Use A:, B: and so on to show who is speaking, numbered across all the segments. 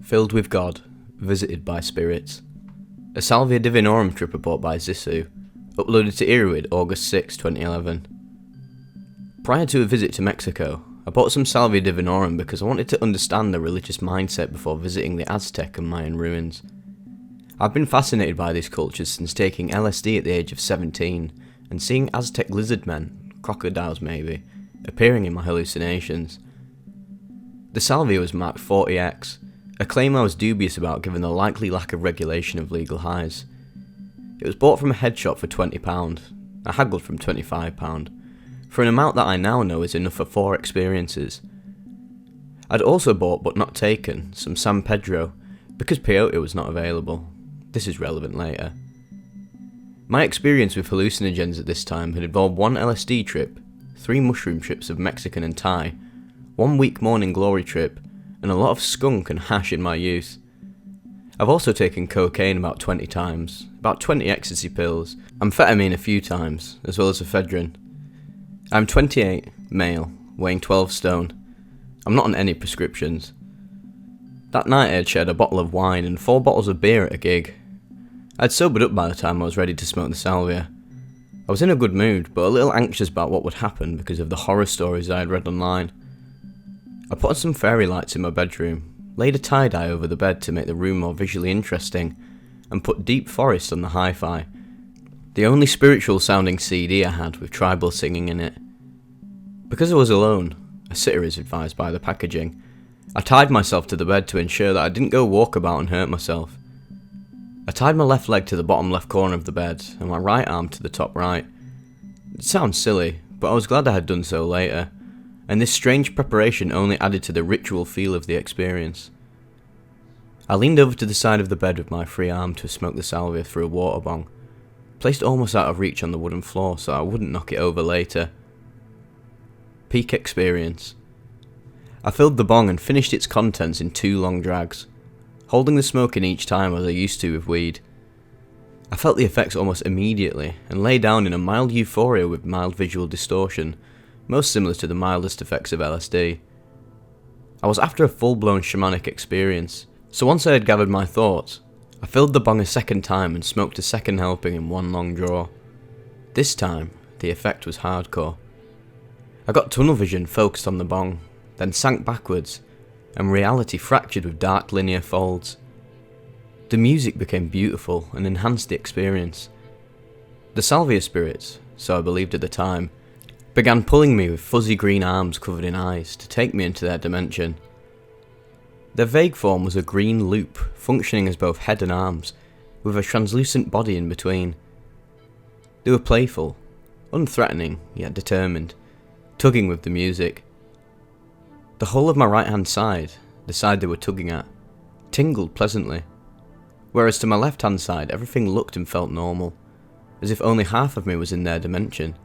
A: Filled with God, visited by spirits. A Salvia Divinorum trip report by Zissou, uploaded to Iruid August 6, 2011. Prior to a visit to Mexico, I bought some Salvia Divinorum because I wanted to understand the religious mindset before visiting the Aztec and Mayan ruins. I've been fascinated by these cultures since taking LSD at the age of 17 and seeing Aztec lizard men, crocodiles maybe, appearing in my hallucinations. The Salvia was marked 40X, a claim I was dubious about given the likely lack of regulation of legal highs. It was bought from a head shop for £20, I haggled from £25, for an amount that I now know is enough for 4 experiences. I'd also bought but not taken some San Pedro, because peyote was not available. This is relevant later. My experience with hallucinogens at this time had involved 1 LSD trip, 3 mushroom trips of Mexican and Thai, 1 week morning glory trip, and a lot of skunk and hash in my youth. I've also taken cocaine about 20 times, about 20 ecstasy pills, amphetamine a few times, as well as ephedrine. I'm 28, male, weighing 12 stone. I'm not on any prescriptions. That night I had shared a bottle of wine and 4 bottles of beer at a gig. I'd sobered up by the time I was ready to smoke the salvia. I was in a good mood, but a little anxious about what would happen because of the horror stories I had read online. I put on some fairy lights in my bedroom, laid a tie-dye over the bed to make the room more visually interesting, and put Deep Forest on the hi-fi, the only spiritual sounding CD I had with tribal singing in it. Because I was alone, a sitter is advised by the packaging, I tied myself to the bed to ensure that I didn't go walkabout and hurt myself. I tied my left leg to the bottom left corner of the bed and my right arm to the top right. It sounds silly, but I was glad I had done so later, and this strange preparation only added to the ritual feel of the experience. I leaned over to the side of the bed with my free arm to smoke the salvia through a water bong, placed almost out of reach on the wooden floor so I wouldn't knock it over later. Peak experience. I filled the bong and finished its contents in 2 long drags, holding the smoke in each time as I used to with weed. I felt the effects almost immediately and lay down in a mild euphoria with mild visual distortion, most similar to the mildest effects of LSD. I was after a full-blown shamanic experience, so once I had gathered my thoughts, I filled the bong a second time and smoked a second helping in 1 long draw. This time, the effect was hardcore. I got tunnel vision focused on the bong, then sank backwards, and reality fractured with dark linear folds. The music became beautiful and enhanced the experience. The salvia spirits, so I believed at the time, began pulling me with fuzzy green arms covered in eyes to take me into their dimension. Their vague form was a green loop, functioning as both head and arms, with a translucent body in between. They were playful, unthreatening, yet determined, tugging with the music. The whole of my right hand side, the side they were tugging at, tingled pleasantly, whereas to my left hand side everything looked and felt normal, as if only half of me was in their dimension.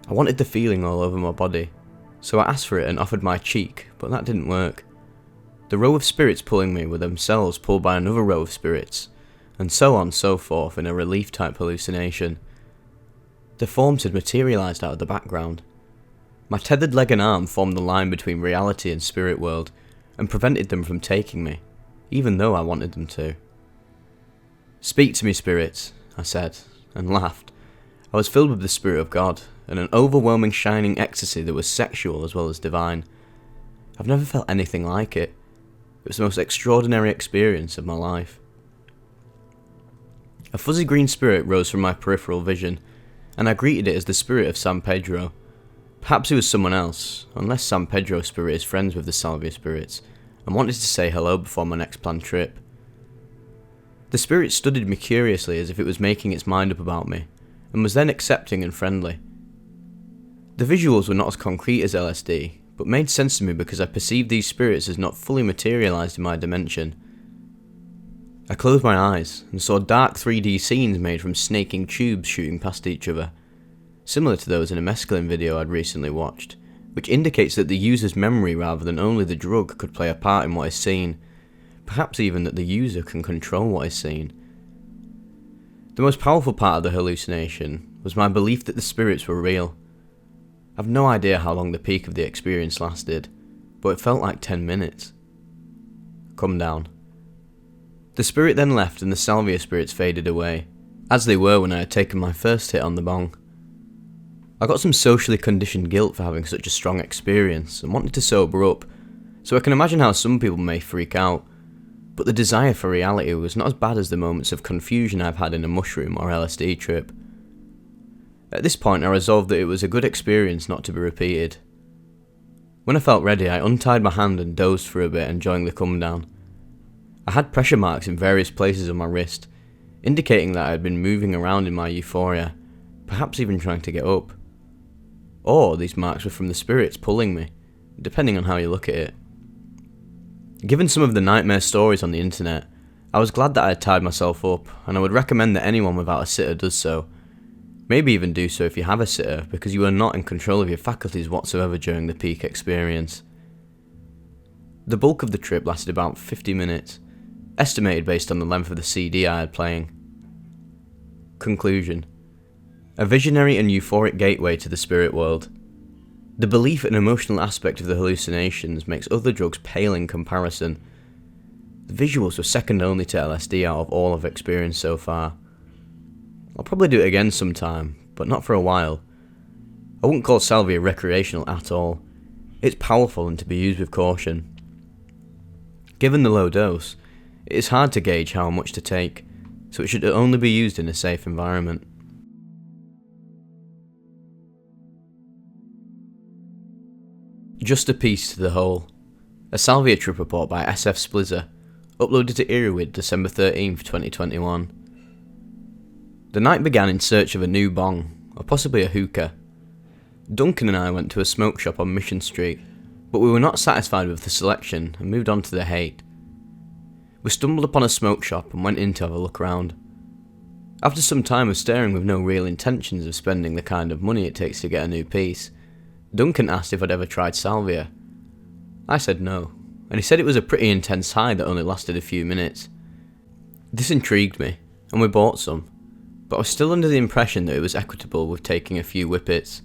A: I wanted the feeling all over my body, so I asked for it and offered my cheek, but that didn't work. The row of spirits pulling me were themselves pulled by another row of spirits, and so on so forth in a relief type hallucination. The forms had materialised out of the background. My tethered leg and arm formed the line between reality and spirit world, and prevented them from taking me, even though I wanted them to. "Speak to me, spirits," I said, and laughed. I was filled with the Spirit of God, and an overwhelming shining ecstasy that was sexual as well as divine. I've never felt anything like it. It was the most extraordinary experience of my life. A fuzzy green spirit rose from my peripheral vision, and I greeted it as the spirit of San Pedro. Perhaps it was someone else, unless San Pedro spirit is friends with the Salvia spirits, and wanted to say hello before my next planned trip. The spirit studied me curiously as if it was making its mind up about me, and was then accepting and friendly. The visuals were not as concrete as LSD, but made sense to me because I perceived these spirits as not fully materialised in my dimension. I closed my eyes and saw dark 3D scenes made from snaking tubes shooting past each other, similar to those in a mescaline video I'd recently watched, which indicates that the user's memory rather than only the drug could play a part in what is seen, perhaps even that the user can control what is seen. The most powerful part of the hallucination was my belief that the spirits were real. I've no idea how long the peak of the experience lasted, but it felt like 10 minutes. come down. The spirit then left and the Salvia spirits faded away, as they were when I had taken my first hit on the bong. I got some socially conditioned guilt for having such a strong experience and wanted to sober up, so I can imagine how some people may freak out, but the desire for reality was not as bad as the moments of confusion I've had in a mushroom or LSD trip. At this point I resolved that it was a good experience not to be repeated. When I felt ready, I untied my hand and dozed for a bit, enjoying the come down. I had pressure marks in various places on my wrist, indicating that I had been moving around in my euphoria, perhaps even trying to get up. Or these marks were from the spirits pulling me, depending on how you look at it. Given some of the nightmare stories on the internet, I was glad that I had tied myself up, and I would recommend that anyone without a sitter does so. Maybe even do so if you have a sitter, because you are not in control of your faculties whatsoever during the peak experience. The bulk of the trip lasted about 50 minutes, estimated based on the length of the CD I had playing. Conclusion. A visionary and euphoric gateway to the spirit world. The belief and emotional aspect of the hallucinations makes other drugs pale in comparison. The visuals were second only to LSD out of all I've experienced so far. I'll probably do it again sometime, but not for a while. I wouldn't call Salvia recreational at all. It's powerful and to be used with caution. Given the low dose, it is hard to gauge how much to take, so it should only be used in a safe environment. Just a piece to the whole. A Salvia trip report by SF Splizzer, uploaded to Irrwid December 13th, 2021. The night began in search of a new bong, or possibly a hookah. Duncan and I went to a smoke shop on Mission Street, but we were not satisfied with the selection and moved on to the Haight. We stumbled upon a smoke shop and went in to have a look around. After some time of staring with no real intentions of spending the kind of money it takes to get a new piece, Duncan asked if I'd ever tried Salvia. I said no, and he said it was a pretty intense high that only lasted a few minutes. This intrigued me, and we bought some, but I was still under the impression that it was equitable with taking a few whippets.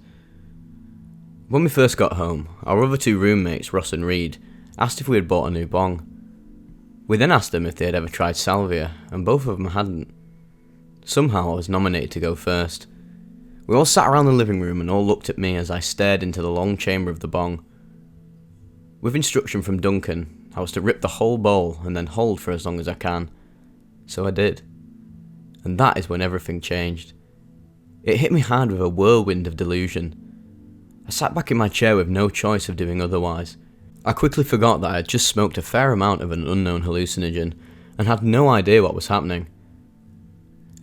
A: When we first got home, our other two roommates, Ross and Reed, asked if we had bought a new bong. We then asked them if they had ever tried Salvia, and both of them hadn't. Somehow I was nominated to go first. We all sat around the living room and all looked at me as I stared into the long chamber of the bong. With instruction from Duncan, I was to rip the whole bowl and then hold for as long as I can. So I did. And that is when everything changed. It hit me hard with a whirlwind of delusion. I sat back in my chair with no choice of doing otherwise. I quickly forgot that I had just smoked a fair amount of an unknown hallucinogen and had no idea what was happening.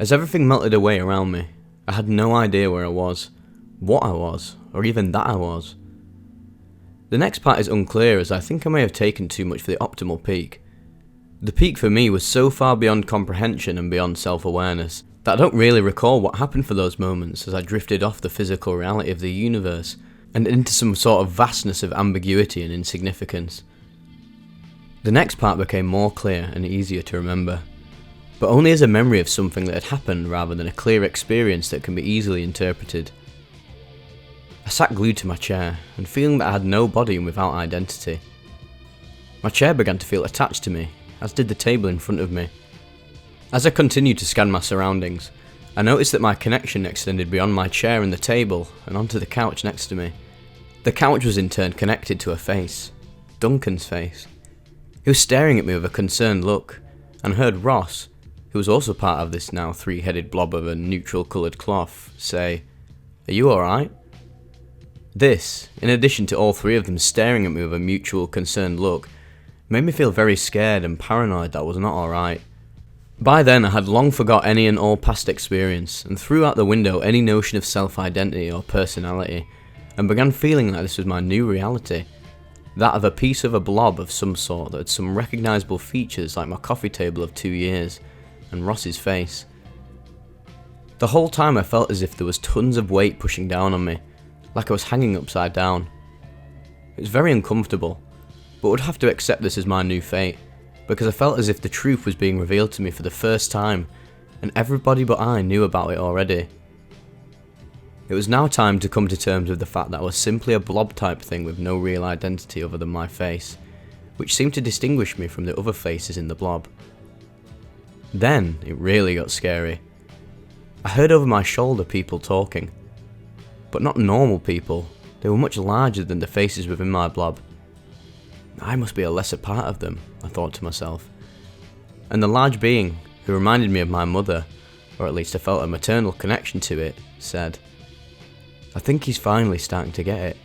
A: As everything melted away around me, I had no idea where I was, what I was, or even that I was. The next part is unclear, as I think I may have taken too much for the optimal peak. The peak for me was so far beyond comprehension and beyond self-awareness that I don't really recall what happened for those moments as I drifted off the physical reality of the universe and into some sort of vastness of ambiguity and insignificance. The next part became more clear and easier to remember, but only as a memory of something that had happened rather than a clear experience that can be easily interpreted. I sat glued to my chair, and feeling that I had no body and without identity. My chair began to feel attached to me, as did the table in front of me. As I continued to scan my surroundings, I noticed that my connection extended beyond my chair and the table, and onto the couch next to me. The couch was in turn connected to a face, Duncan's face. He was staring at me with a concerned look, and I heard Ross, who was also part of this now three-headed blob of a neutral coloured cloth, say, "Are you alright?" This, in addition to all three of them staring at me with a mutual concerned look, made me feel very scared and paranoid that I was not alright. By then I had long forgot any and all past experience, and threw out the window any notion of self-identity or personality, and began feeling that this was my new reality, that of a piece of a blob of some sort that had some recognisable features like my coffee table of 2 years, and Ross's face. The whole time I felt as if there was tons of weight pushing down on me, like I was hanging upside down. It was very uncomfortable, but would have to accept this as my new fate, because I felt as if the truth was being revealed to me for the first time, and everybody but I knew about it already. It was now time to come to terms with the fact that I was simply a blob type thing with no real identity other than my face, which seemed to distinguish me from the other faces in the blob. Then it really got scary. I heard over my shoulder people talking, but not normal people. They were much larger than the faces within my blob. I must be a lesser part of them, I thought to myself. And the large being, who reminded me of my mother, or at least I felt a maternal connection to it, said, "I think he's finally starting to get it."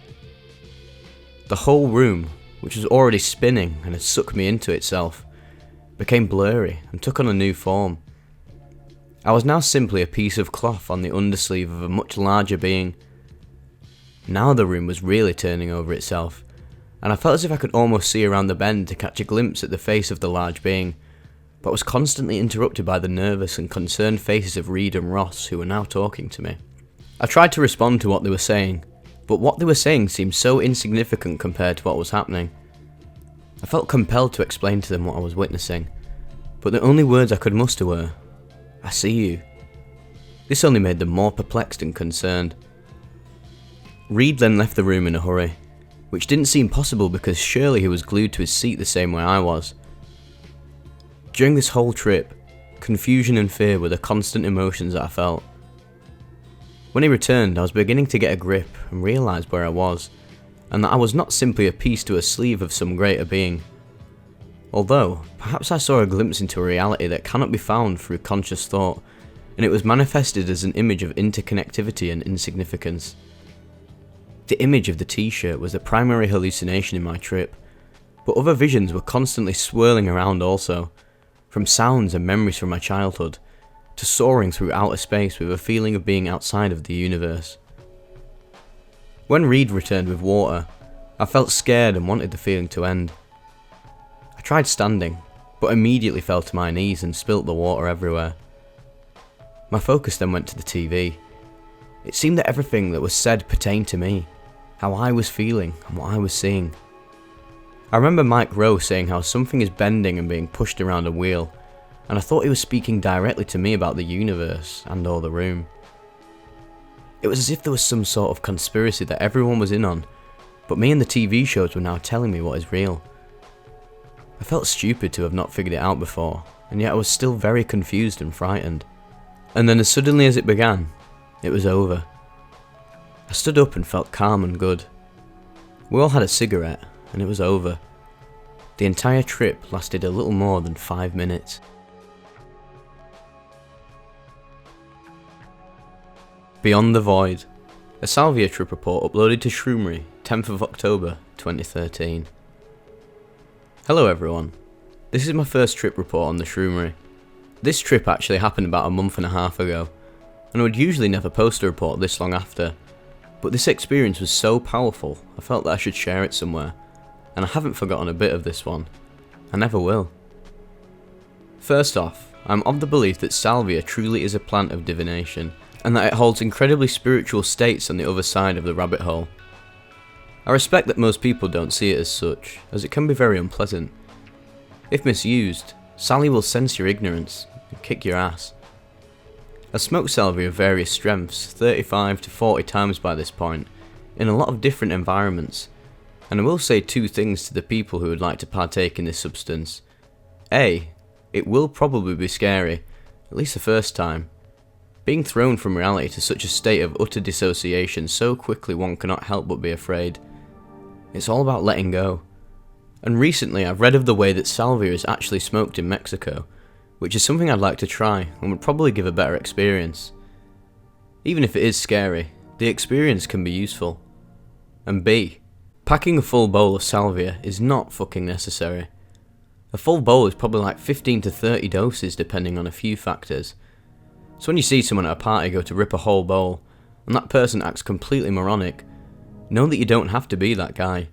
A: The whole room, which was already spinning and had sucked me into itself, became blurry and took on a new form. I was now simply a piece of cloth on the undersleeve of a much larger being. Now the room was really turning over itself, and I felt as if I could almost see around the bend to catch a glimpse at the face of the large being, but was constantly interrupted by the nervous and concerned faces of Reed and Ross, who were now talking to me. I tried to respond to what they were saying, but what they were saying seemed so insignificant compared to what was happening. I felt compelled to explain to them what I was witnessing, but the only words I could muster were, "I see you." This only made them more perplexed and concerned. Reed then left the room in a hurry, which didn't seem possible because surely he was glued to his seat the same way I was. During this whole trip, confusion and fear were the constant emotions that I felt. When he returned, I was beginning to get a grip and realised where I was, and that I was not simply a piece to a sleeve of some greater being. Although, perhaps I saw a glimpse into a reality that cannot be found through conscious thought, and it was manifested as an image of interconnectivity and insignificance. The image of the t-shirt was the primary hallucination in my trip, but other visions were constantly swirling around also, from sounds and memories from my childhood, to soaring through outer space with a feeling of being outside of the universe. When Reed returned with water, I felt scared and wanted the feeling to end. I tried standing, but immediately fell to my knees and spilt the water everywhere. My focus then went to the TV. It seemed that everything that was said pertained to me, how I was feeling and what I was seeing. I remember Mike Rowe saying how something is bending and being pushed around a wheel, and I thought he was speaking directly to me about the universe and or the room. It was as if there was some sort of conspiracy that everyone was in on, but me and the TV shows were now telling me what is real. I felt stupid to have not figured it out before, and yet I was still very confused and frightened. And then as suddenly as it began, it was over. I stood up and felt calm and good. We all had a cigarette, and it was over. The entire trip lasted a little more than 5 minutes. Beyond the Void, a Salvia trip report uploaded to Shroomery, 10th of October 2013. Hello everyone, this is my first trip report on the Shroomery. This trip actually happened about a month and a half ago, and I would usually never post a report this long after, but this experience was so powerful I felt that I should share it somewhere, and I haven't forgotten a bit of this one. I never will. First off, I'm of the belief that Salvia truly is a plant of divination, and that it holds incredibly spiritual states on the other side of the rabbit hole. I respect that most people don't see it as such, as it can be very unpleasant. If misused, Sally will sense your ignorance and kick your ass. I've smoked salvia of various strengths 35 to 40 times by this point, in a lot of different environments, and I will say two things to the people who would like to partake in this substance. A, it will probably be scary, at least the first time. Being thrown from reality to such a state of utter dissociation so quickly one cannot help but be afraid. It's all about letting go. And recently I've read of the way that salvia is actually smoked in Mexico, which is something I'd like to try and would probably give a better experience. Even if it is scary, the experience can be useful. And B, packing a full bowl of salvia is not fucking necessary. A full bowl is probably like 15 to 30 doses depending on a few factors. So when you see someone at a party go to rip a whole bowl, and that person acts completely moronic, know that you don't have to be that guy.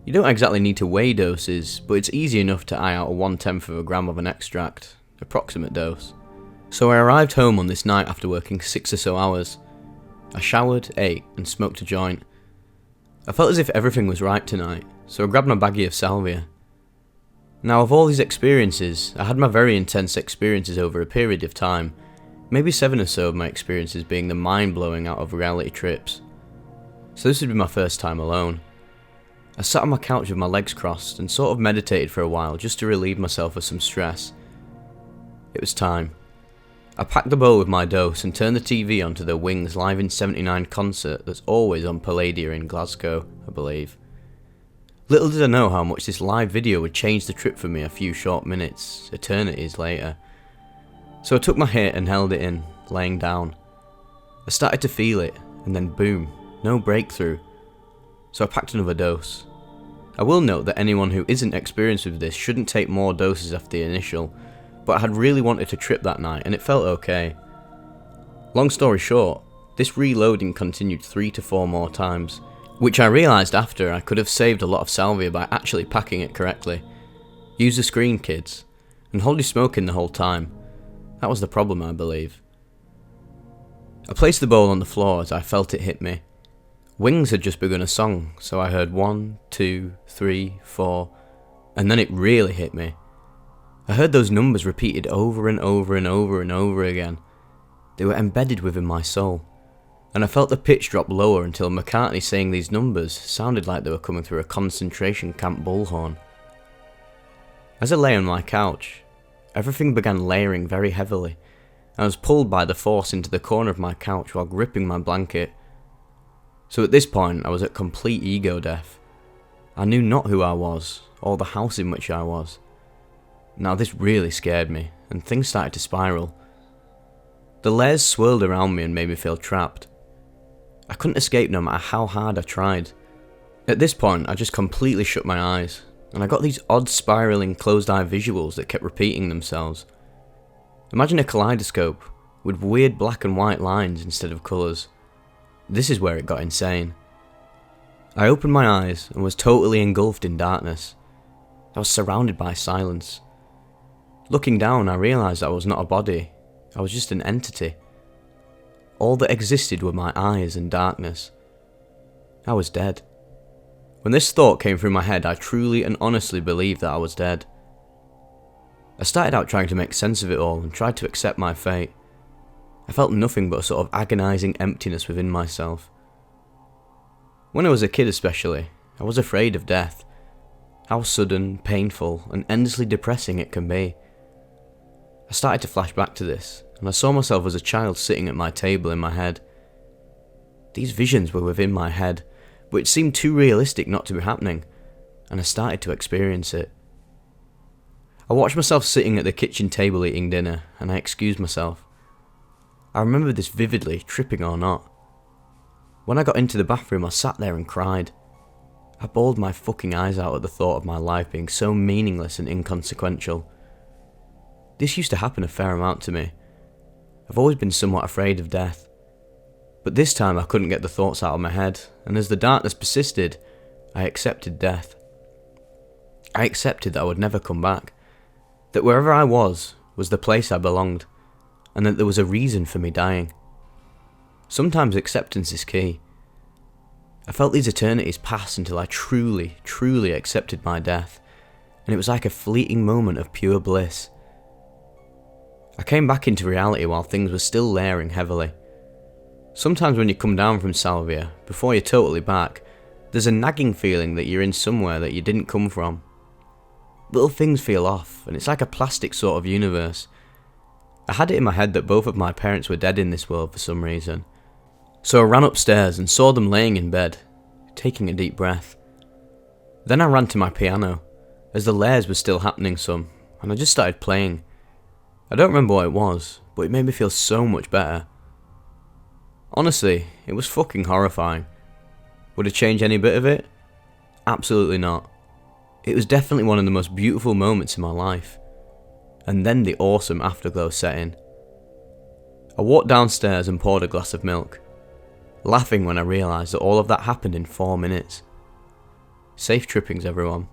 A: You don't exactly need to weigh doses, but it's easy enough to eye out a 1/10 of a gram of an extract, approximate dose. So I arrived home on this night after working 6 or so hours. I showered, ate, and smoked a joint. I felt as if everything was right tonight, so I grabbed my baggie of salvia. Now of all these experiences, I had my very intense experiences over a period of time, maybe 7 or so of my experiences being the mind-blowing out of reality trips. So this would be my first time alone. I sat on my couch with my legs crossed and sort of meditated for a while just to relieve myself of some stress. It was time. I packed the bowl with my dose and turned the TV onto the Wings Live in 79 concert that's always on Palladia in Glasgow, I believe. Little did I know how much this live video would change the trip for me a few short minutes, eternities later. So I took my hit and held it in, laying down. I started to feel it, and then boom, no breakthrough. So I packed another dose. I will note that anyone who isn't experienced with this shouldn't take more doses after the initial, but I had really wanted to trip that night and it felt okay. Long story short, this reloading continued 3 to 4 more times, which I realised after I could have saved a lot of salvia by actually packing it correctly. Use the screen, kids, and hold your smoking the whole time. That was the problem, I believe. I placed the bowl on the floor as I felt it hit me. Wings had just begun a song, so I heard 1, 2, 3, 4, and then it really hit me. I heard those numbers repeated over and over and over and over again. They were embedded within my soul, and I felt the pitch drop lower until McCartney saying these numbers sounded like they were coming through a concentration camp bullhorn. As I lay on my couch, everything began layering very heavily. I was pulled by the force into the corner of my couch while gripping my blanket. So at this point, I was at complete ego death. I knew not who I was, or the house in which I was. Now this really scared me, and things started to spiral. The layers swirled around me and made me feel trapped. I couldn't escape no matter how hard I tried. At this point, I just completely shut my eyes, and I got these odd spiraling closed-eye visuals that kept repeating themselves. Imagine a kaleidoscope, with weird black and white lines instead of colours. This is where it got insane. I opened my eyes and was totally engulfed in darkness. I was surrounded by silence. Looking down, I realised I was not a body. I was just an entity. All that existed were my eyes and darkness. I was dead. When this thought came through my head, I truly and honestly believed that I was dead. I started out trying to make sense of it all and tried to accept my fate. I felt nothing but a sort of agonising emptiness within myself. When I was a kid especially, I was afraid of death. How sudden, painful, and endlessly depressing it can be. I started to flash back to this, and I saw myself as a child sitting at my table in my head. These visions were within my head, but it seemed too realistic not to be happening, and I started to experience it. I watched myself sitting at the kitchen table eating dinner, and I excused myself. I remember this vividly, tripping or not. When I got into the bathroom, I sat there and cried. I bawled my fucking eyes out at the thought of my life being so meaningless and inconsequential. This used to happen a fair amount to me. I've always been somewhat afraid of death. But this time I couldn't get the thoughts out of my head, and as the darkness persisted, I accepted death. I accepted that I would never come back. That wherever I was the place I belonged, and that there was a reason for me dying. Sometimes acceptance is key. I felt these eternities pass until I truly, truly accepted my death, and it was like a fleeting moment of pure bliss. I came back into reality while things were still layering heavily. Sometimes when you come down from Salvia, before you're totally back, there's a nagging feeling that you're in somewhere that you didn't come from. Little things feel off, and it's like a plastic sort of universe. I had it in my head that both of my parents were dead in this world for some reason. So I ran upstairs and saw them laying in bed, taking a deep breath. Then I ran to my piano, as the layers were still happening some, and I just started playing. I don't remember what it was, but it made me feel so much better. Honestly, it was fucking horrifying. Would it change any bit of it? Absolutely not. It was definitely one of the most beautiful moments in my life. And then the awesome afterglow set in. I walked downstairs and poured a glass of milk, laughing when I realised that all of that happened in 4 minutes. Safe trippings, everyone.